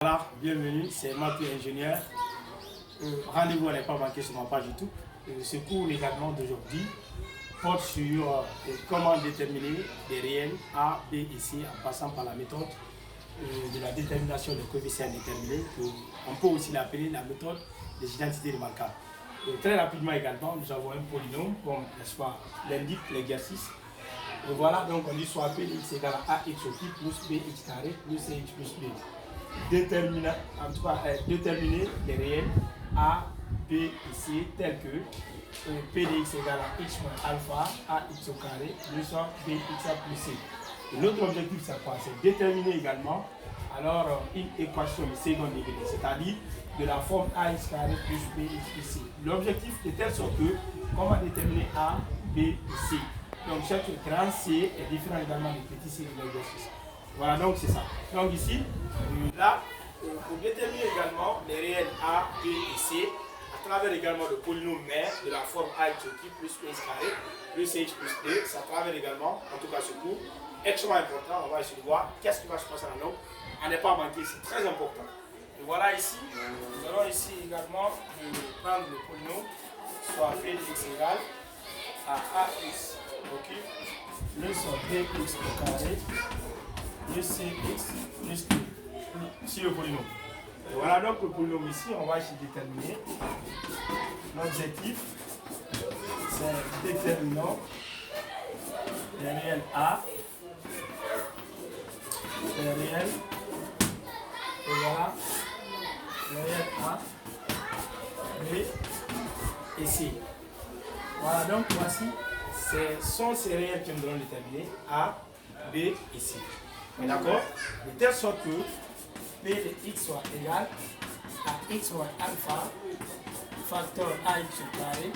Voilà, bienvenue, c'est Mathieu Ingénieur. Rendez-vous n'est pas manqué sur ma page YouTube. Ce cours également d'aujourd'hui porte sur comment déterminer des réels A, B et C en passant par la méthode de la détermination des coefficients indéterminés, on peut aussi l'appeler la méthode des identités remarquables. Très rapidement également, nous avons un polynôme, comme l'indique l'exercice. Voilà, donc on dit soit P de x égale à AX au cube plus BX carré plus CX plus B. Déterminer les réels A, B et C tels que P de x égale à x moins alpha AX au carré plus BX plus C. L'autre objectif c'est quoi? C'est déterminer également alors une équation de second degré, c'est-à-dire de la forme AX carré plus BX plus C. L'objectif est telle sorte que comment déterminer A, B et C. Donc chaque grand C est différent également du petit C de l'exercice. Voilà, donc c'est ça. Donc ici, là, pour déterminer également les réels A, B et C, à travers également le polynôme mère de la forme AX au cube plus BX carré plus CX plus D, ça travers également, en tout cas ce cours, extrêmement important, on va essayer de voir qu'est-ce qui va se passer dans l'eau. À ne pas manquer, c'est très important. Et voilà ici, nous allons ici également prendre le polynôme, soit P de x égale à AX au cube plus BX au carré plus CX plus D. Ici le polynôme. Et voilà donc le polynôme ici, on va ici déterminer. L'objectif, c'est déterminant les réels A, les réels, et voilà, les réels A, B et C. Voilà donc voici, ce sont ces réels que nous allons déterminer, A, B et C. D'accord? De telle sorte que P de x soit égal à x moins alpha facteur AX au carré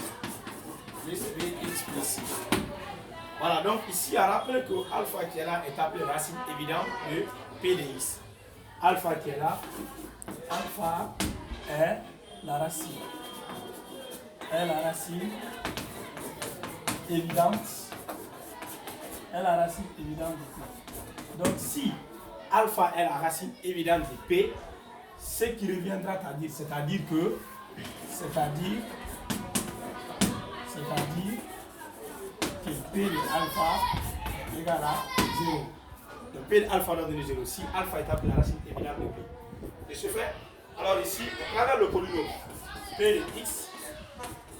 plus BX plus C. Voilà, donc ici, on rappelle que alpha qui est là est appelé racine évidente de P de x. Alpha qui est là, alpha est la racine. Est la racine évidente. Est la racine évidente de P. Donc si alpha est la racine évidente de P, ce qui reviendra à dire, c'est-à-dire que P de alpha est égal à 0. Donc P de alpha doit donner 0. Si alpha est appelé la racine évidente de P. De ce fait, alors ici, on regarde le polynôme. P de x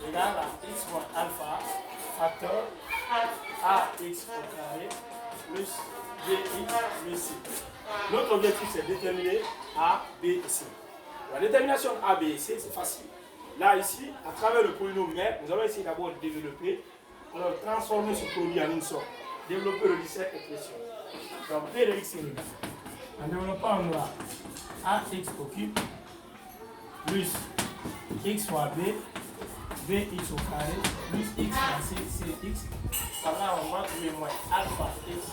égale à x moins alpha facteur AX au carré plus BX plus C. Notre objectif c'est de déterminer A, B et C. La détermination A, B et C, c'est facile. Là, ici, à travers le polynôme mère, nous allons essayer d'abord de développer, alors transformer ce produit en une sorte, développer le lycée expression. Donc P de x est égal. En développant, on aura AX au cube plus x fois B, BX au carré plus x fois C, CX. Par là, on va trouver moins alpha x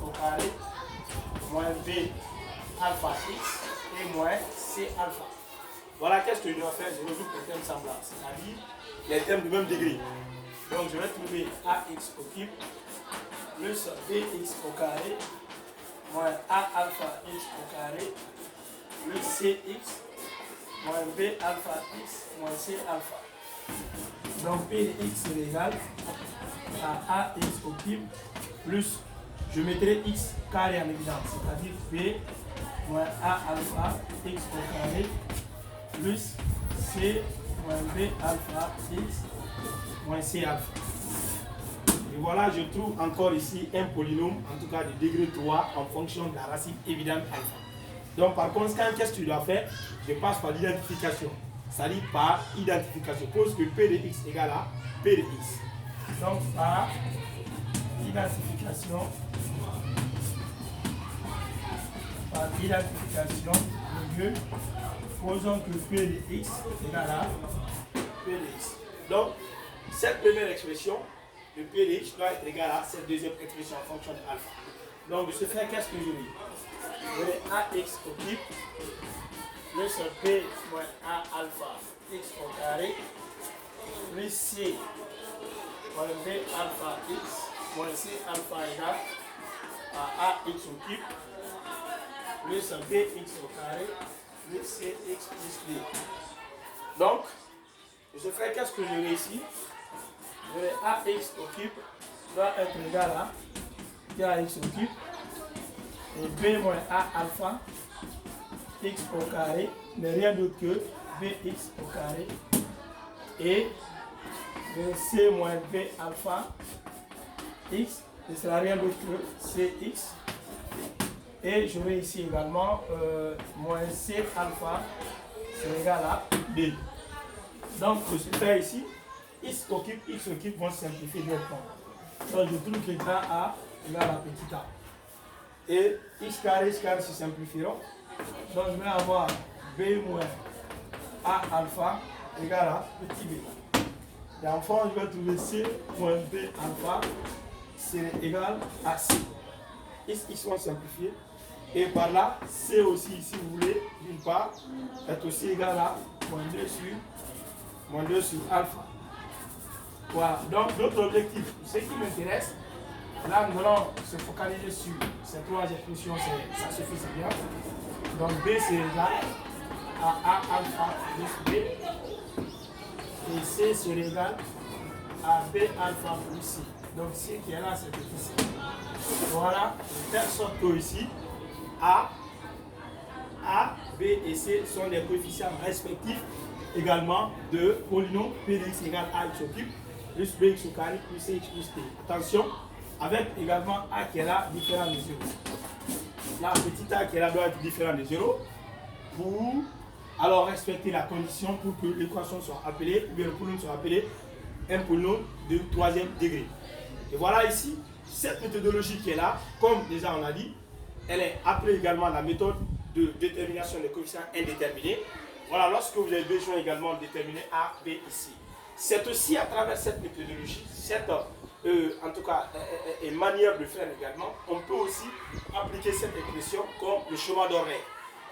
au carré moins B alpha x et moins C alpha. Voilà qu'est-ce que je dois faire. Je rejoue les termes semblables, c'est-à-dire les termes du même degré. Donc je vais trouver AX au cube plus BX au carré moins A alpha x au carré plus CX moins B alpha x moins C alpha. Donc P de x est égal à AX au cube plus, je mettrai x carré en évidence, c'est-à-dire P moins A alpha x au carré plus C moins B alpha x moins C alpha. Et voilà, je trouve encore ici un polynôme, en tout cas de degré 3, en fonction de la racine évidente alpha. Donc par conséquent, qu'est-ce que tu dois faire? Je passe par l'identification. Ça dit par identification. Pose que P de x égale à P de x. Donc par identification, le lieu, posons que P de x égale à P de x. Donc, cette première expression de P de x doit être égale à cette deuxième expression en fonction de alpha. Donc, de ce fait, qu'est-ce que je dis? Je vais AX au cube plus P moins A alpha x au carré plus C moins B alpha x moins C alpha égale à AX au cube plus BX au carré de Cx plus D. Donc, je fais qu'est-ce que j'aurai ici? J'aurai AX au cube doit être égal à AX au cube et B moins A alpha X au carré n'est rien d'autre que Bx au carré et C moins B alpha X ne sera rien d'autre que Cx. Et j'aurai ici également moins C alpha, c'est égal à D. Donc, je fais ici, X au cube vont se simplifier directement. Donc, je trouve que grand A égale à petit a. Et X carré se simplifieront. Donc, je vais avoir B moins A alpha égale à petit b. Et enfin, je vais trouver C moins B alpha, c'est égal à C. X vont simplifier. Et par là, C aussi, si vous voulez, d'une part, est aussi égal à moins 2 sur alpha. Voilà, donc notre objectif, ce qui m'intéresse, là nous allons se focaliser sur ces trois expressions, ça suffit, c'est bien. Donc B c'est égal à A alpha plus B, et C c'est égal à B alpha plus C. Donc C qui est là, c'est petit C. Voilà, de telle sorte que ici, A, B et C sont les coefficients respectifs également de polynôme Px égale AX au cube plus Bx au carré plus Cx plus D. Attention, avec également A qui est là différent de 0. Là, petit a qui est là doit être différent de 0 pour alors respecter la condition pour que l'équation soit appelée, ou bien le polynôme soit appelé un polynôme de troisième degré. Et voilà ici, cette méthodologie qui est là, comme déjà on a dit, elle est appelée également la méthode de détermination des coefficients indéterminés. Voilà, lorsque vous avez besoin également de déterminer A, B ici. C'est aussi à travers cette méthodologie, cette en tout cas manière de faire également, on peut aussi appliquer cette expression comme le schéma d'Horner.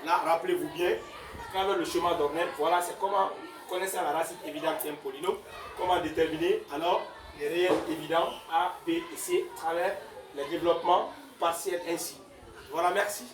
Là, rappelez-vous bien, à travers le schéma d'Horner, voilà, c'est comment connaissant la racine évidente d'un polynôme, comment déterminer alors les réels évidents A, B et C à travers les développements partiels ainsi. Voilà, merci.